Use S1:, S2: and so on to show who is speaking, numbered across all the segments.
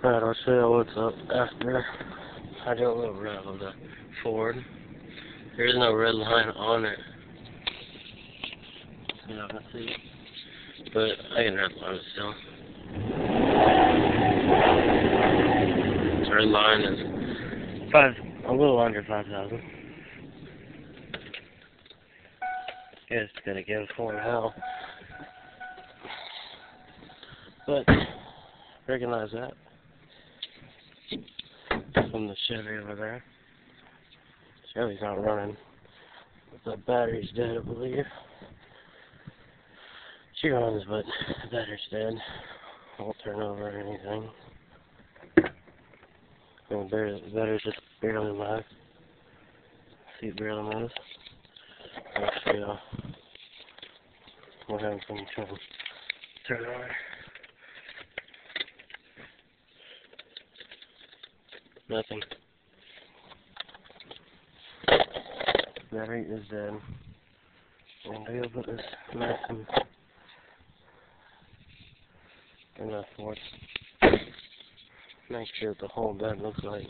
S1: Alright, I'll show you what's up after I do a little rev of the Ford. There's no red line on it. You're not gonna see it. But I can red line it still. The red line is a little under 5,000. It's gonna give Ford hell. But recognize that from the Chevy over there. Chevy's not running. The battery's dead, I believe. She runs, but the battery's dead. Won't turn over or anything. The battery's just barely live. Seat barely moves. Actually, we're having some trouble. Turn over. Nothing. Battery is dead. And we'll put this mess in the Ford. Make sure the whole bed looks like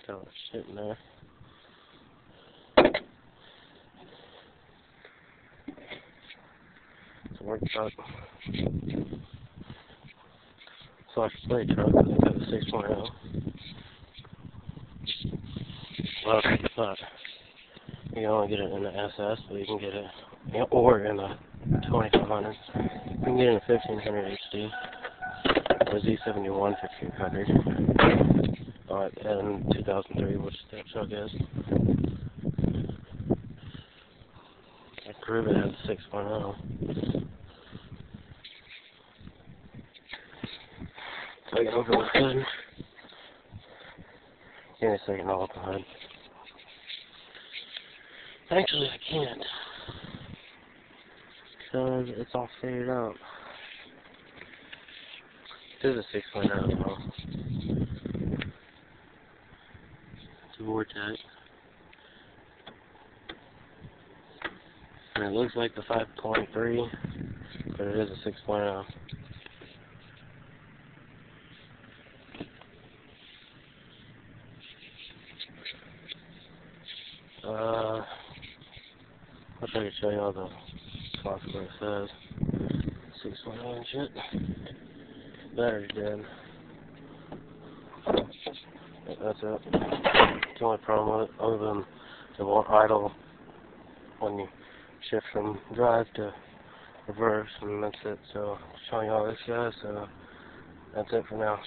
S1: all that shit in there. It's a work truck. So I can play truck because I got a 6.0. Well, but you can only get it in the SS, but you can get it, or in the 2500. You can get it in the 1500 HD, or Z71 1500, in 2003, which that truck is. I prove it has a 6.0. So I can open the hood. Give me a second, I'll open the hood. Actually, I can't. Because it's all faded out. This is a 6.0 though. It's a Vortex. And it looks like the 5.3, but it is a 6.0. I'll try to show you all the spots where it says 6.0 and shit. Battery's dead. That's it. It's the only problem with it, other than it won't idle when you shift from drive to reverse, and that's it. So, showing you all this, guys. So, that's it for now.